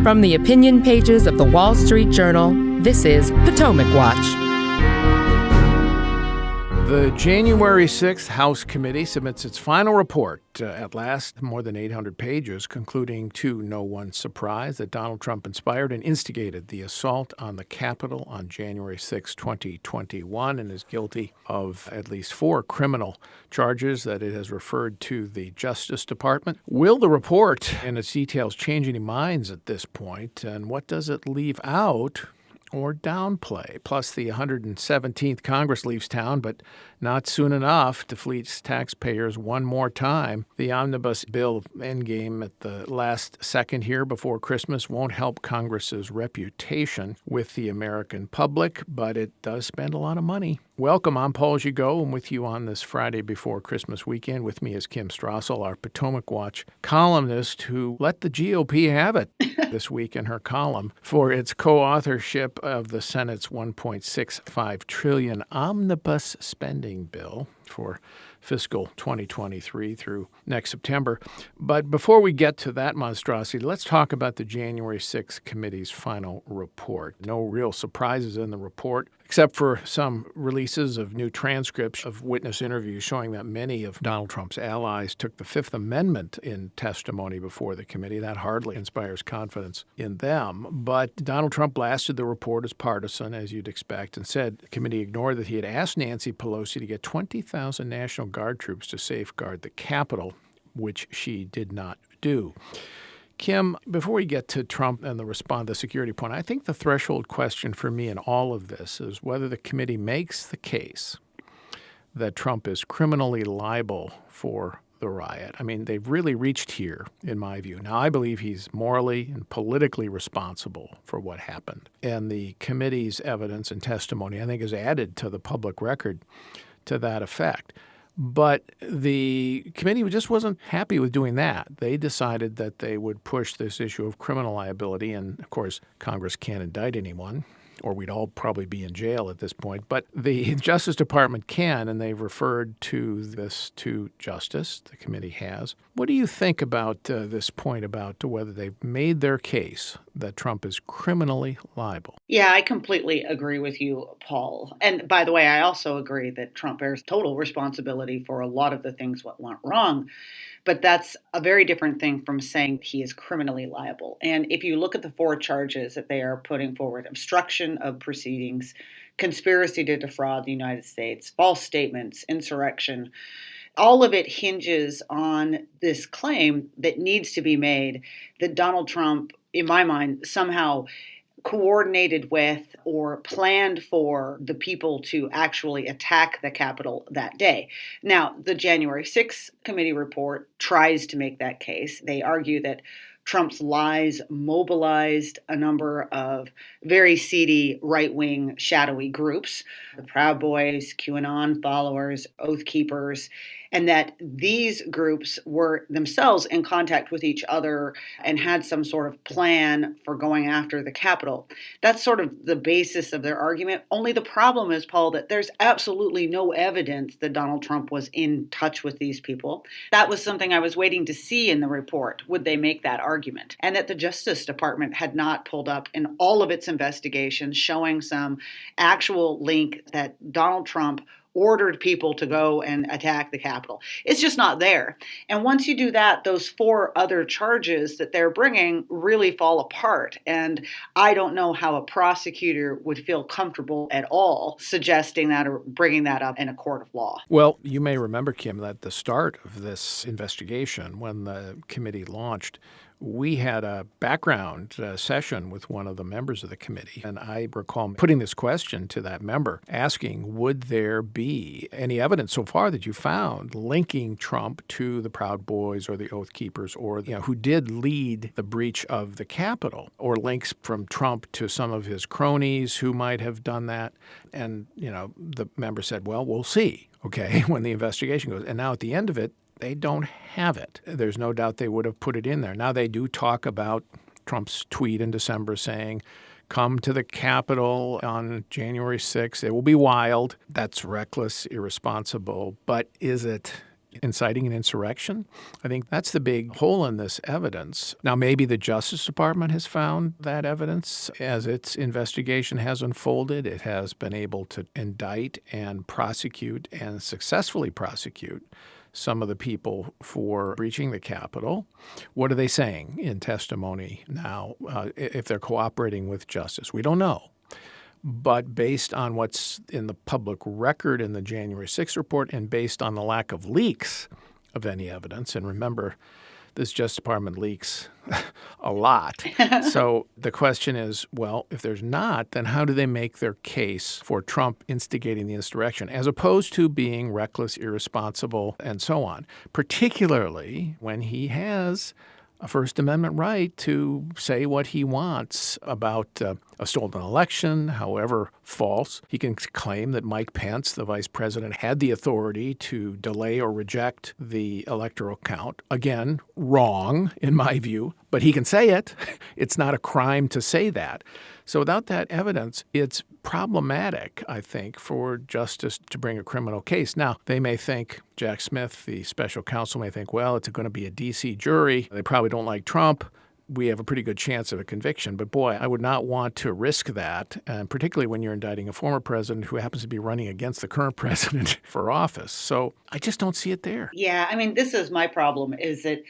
From the opinion pages of the Wall Street Journal, this is Potomac Watch. The January 6th House Committee submits its final report at last, more than 800 pages, concluding to no one's surprise that Donald Trump inspired and instigated the assault on the Capitol on January 6, 2021, and is guilty of at least 4 criminal charges that it has referred to the Justice Department. Will the report and its details change any minds at this point, and what does it leave out or downplay? Plus, the 117th Congress leaves town, but not soon enough to fleece taxpayers one more time. The omnibus bill endgame at the last second here before Christmas won't help Congress's reputation with the American public, but it does spend a lot of money. Welcome, I'm Paul Gigot. I'm with you on this Friday before Christmas weekend. With me is Kim Strassel, our Potomac Watch columnist, who let the GOP have it this week in her column for its co-authorship of the Senate's $1.65 trillion omnibus spending bill for fiscal 2023 through next September. But before we get to that monstrosity, let's talk about the January 6th committee's final report. No real surprises in the report, except for some releases of new transcripts of witness interviews showing that many of Donald Trump's allies took the Fifth Amendment in testimony before the committee. That hardly inspires confidence in them. But Donald Trump blasted the report as partisan, as you'd expect, and said the committee ignored that he had asked Nancy Pelosi to get 20,000 National Guard troops to safeguard the Capitol, which she did not do. Kim, before we get to Trump and the response to the security point, I think the threshold question for me in all of this is whether the committee makes the case that Trump is criminally liable for the riot. I mean, they've really reached here, in my view. Now, I believe he's morally and politically responsible for what happened. And the committee's evidence and testimony, I think, is added to the public record to that effect. But the committee just wasn't happy with doing that. They decided that they would push this issue of criminal liability. And, of course, Congress can't indict anyone, or we'd all probably be in jail at this point. But the Justice Department can, and they've referred to this to Justice, the committee has. What do you think about this point about whether they've made their case that Trump is criminally liable? Yeah, I completely agree with you, Paul. And by the way, I also agree that Trump bears total responsibility for a lot of the things that went wrong. But that's a very different thing from saying he is criminally liable. And if you look at the 4 charges that they are putting forward, obstruction of proceedings, conspiracy to defraud the United States, false statements, insurrection, all of it hinges on this claim that needs to be made that Donald Trump, in my mind, somehow coordinated with or planned for the people to actually attack the Capitol that day. Now, the January 6th committee report tries to make that case. They argue that Trump's lies mobilized a number of very seedy right-wing shadowy groups, the Proud Boys, QAnon followers, Oath Keepers, and that these groups were themselves in contact with each other and had some sort of plan for going after the Capitol. That's sort of the basis of their argument. Only the problem is, Paul, that there's absolutely no evidence that Donald Trump was in touch with these people. That was something I was waiting to see in the report. Would they make that argument? And that the Justice Department had not pulled up in all of its investigations showing some actual link that Donald Trump ordered people to go and attack the Capitol. It's just not there. And once you do that, those 4 other charges that they're bringing really fall apart. And I don't know how a prosecutor would feel comfortable at all suggesting that or bringing that up in a court of law. Well, you may remember, Kim, that at the start of this investigation, when the committee launched, we had a background session with one of the members of the committee, and I recall putting this question to that member, asking, would there be any evidence so far that you found linking Trump to the Proud Boys or the Oath Keepers or who did lead the breach of the Capitol, or links from Trump to some of his cronies who might have done that? And, the member said, well, we'll see, okay, when the investigation goes. And now at the end of it, they don't have it. There's no doubt they would have put it in there. Now they do talk about Trump's tweet in December saying, come to the Capitol on January 6th. It will be wild. That's reckless, irresponsible. But is it inciting an insurrection? I think that's the big hole in this evidence. Now, maybe the Justice Department has found that evidence as its investigation has unfolded. It has been able to indict and prosecute and successfully prosecute some of the people for breaching the Capitol. What are they saying in testimony now if they're cooperating with justice? We don't know. But based on what's in the public record in the January 6th report and based on the lack of leaks of any evidence, and remember, this Justice Department leaks a lot. So the question is, well, if there's not, then how do they make their case for Trump instigating the insurrection, as opposed to being reckless, irresponsible, and so on, particularly when he has a First Amendment right to say what he wants about a stolen election, however false. He can claim that Mike Pence, the vice president, had the authority to delay or reject the electoral count. Again, wrong in my view, but he can say it. It's not a crime to say that. So without that evidence, it's problematic, I think, for justice to bring a criminal case. Now, they may think, Jack Smith, the special counsel, may think, well, it's going to be a D.C. jury. They probably don't like Trump. We have a pretty good chance of a conviction. But boy, I would not want to risk that, and particularly when you're indicting a former president who happens to be running against the current president for office. So I just don't see it there. Yeah, I mean, this is my problem, is that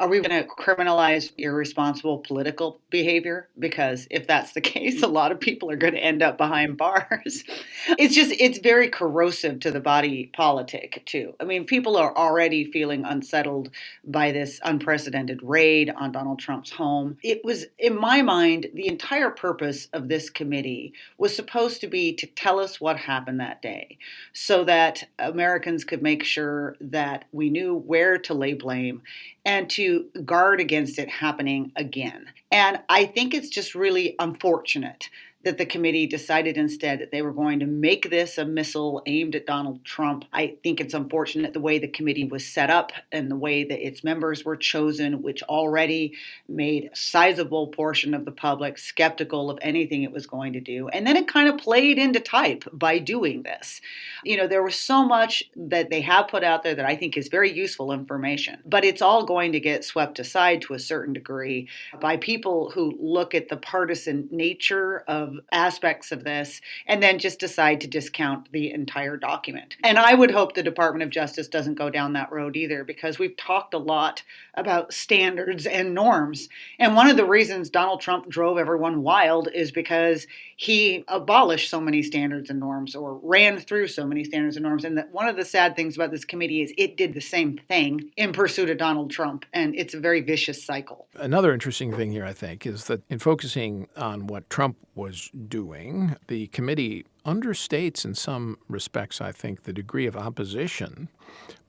are we going to criminalize irresponsible political behavior? Because if that's the case, a lot of people are going to end up behind bars. It's very corrosive to the body politic, too. I mean, people are already feeling unsettled by this unprecedented raid on Donald Trump's home. It was, in my mind, the entire purpose of this committee was supposed to be to tell us what happened that day so that Americans could make sure that we knew where to lay blame and to guard against it happening again. And I think it's just really unfortunate that the committee decided instead that they were going to make this a missile aimed at Donald Trump. I think it's unfortunate the way the committee was set up and the way that its members were chosen, which already made a sizable portion of the public skeptical of anything it was going to do. And then it kind of played into type by doing this. You know, there was so much that they have put out there that I think is very useful information, but it's all going to get swept aside to a certain degree by people who look at the partisan nature of aspects of this and then just decide to discount the entire document. And I would hope the Department of Justice doesn't go down that road either, because we've talked a lot about standards and norms. And one of the reasons Donald Trump drove everyone wild is because he abolished so many standards and norms, or ran through so many standards and norms. And that one of the sad things about this committee is it did the same thing in pursuit of Donald Trump. And it's a very vicious cycle. Another interesting thing here, I think, is that in focusing on what Trump was doing, the committee understates in some respects, I think, the degree of opposition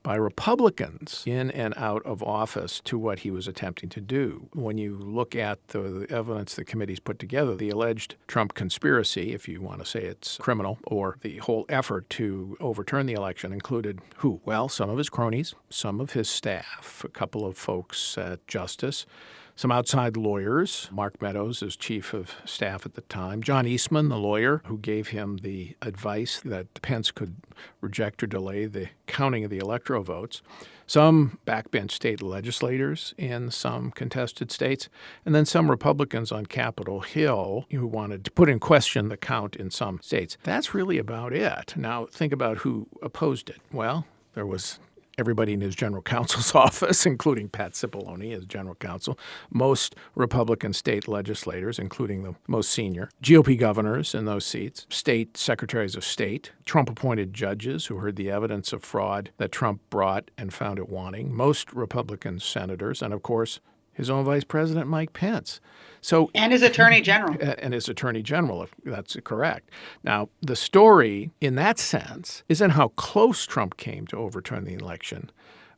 by Republicans in and out of office to what he was attempting to do. When you look at the evidence the committee's put together, the alleged Trump conspiracy, if you want to say it's criminal, or the whole effort to overturn the election included who? Well, some of his cronies, some of his staff, a couple of folks at Justice, some outside lawyers, Mark Meadows as chief of staff at the time, John Eastman, the lawyer who gave him the advice that Pence could reject or delay the counting of the electoral votes, some backbench state legislators in some contested states, and then some Republicans on Capitol Hill who wanted to put in question the count in some states. That's really about it. Now, think about who opposed it. Well, there was everybody in his general counsel's office, including Pat Cipollone as general counsel, most Republican state legislators, including the most senior, GOP governors in those seats, state secretaries of state, Trump-appointed judges who heard the evidence of fraud that Trump brought and found it wanting, most Republican senators, and of course, his own vice president, Mike Pence. And his attorney general. And his attorney general, if that's correct. Now, the story in that sense isn't how close Trump came to overturn the election,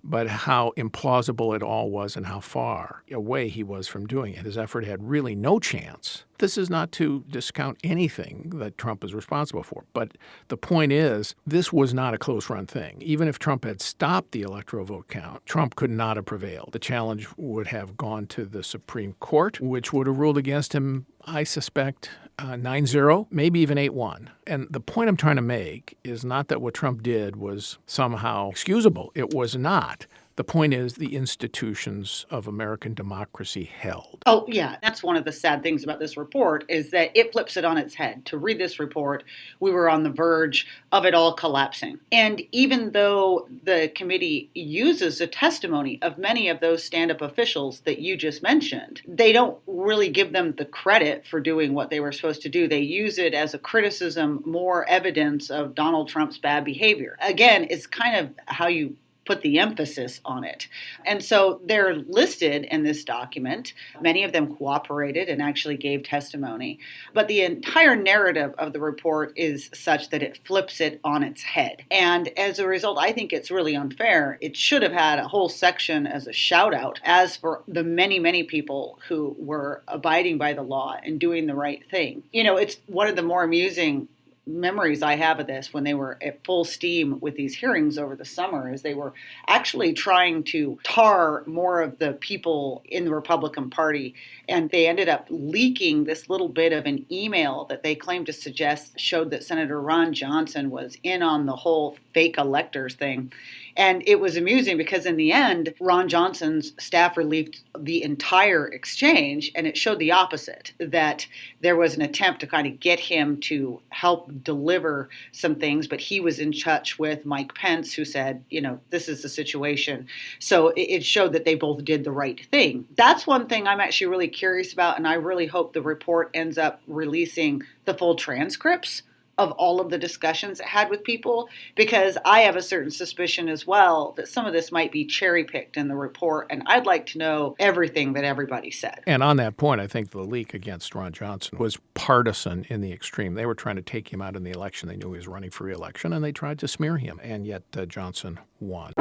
but how implausible it all was and how far away he was from doing it. His effort had really no chance. This is not to discount anything that Trump is responsible for. But the point is, this was not a close-run thing. Even if Trump had stopped the electoral vote count, Trump could not have prevailed. The challenge would have gone to the Supreme Court, which would have ruled against him, I suspect, 9-0, maybe even 8-1. And the point I'm trying to make is not that what Trump did was somehow excusable. It was not. The point is the institutions of American democracy held. Oh, yeah. That's one of the sad things about this report is that it flips it on its head. To read this report, we were on the verge of it all collapsing. And even though the committee uses the testimony of many of those stand-up officials that you just mentioned, they don't really give them the credit for doing what they were supposed to do. They use it as a criticism, more evidence of Donald Trump's bad behavior. Again, it's kind of how you put the emphasis on it. And so they're listed in this document. Many of them cooperated and actually gave testimony. But the entire narrative of the report is such that it flips it on its head. And as a result, I think it's really unfair. It should have had a whole section as a shout out as for the many, many people who were abiding by the law and doing the right thing. You know, it's one of the more amusing memories I have of this when they were at full steam with these hearings over the summer is they were actually trying to tar more of the people in the Republican Party. And they ended up leaking this little bit of an email that they claimed to suggest showed that Senator Ron Johnson was in on the whole fake electors thing. And it was amusing because in the end, Ron Johnson's staff relieved the entire exchange, and it showed the opposite, that there was an attempt to kind of get him to help deliver some things, but he was in touch with Mike Pence, who said, you know, this is the situation. So it showed that they both did the right thing. That's one thing I'm actually really curious about, and I really hope the report ends up releasing the full transcripts of all of the discussions it had with people, because I have a certain suspicion as well that some of this might be cherry-picked in the report, and I'd like to know everything that everybody said. And on that point, I think the leak against Ron Johnson was partisan in the extreme. They were trying to take him out in the election. They knew he was running for re-election, and they tried to smear him, and yet Johnson won.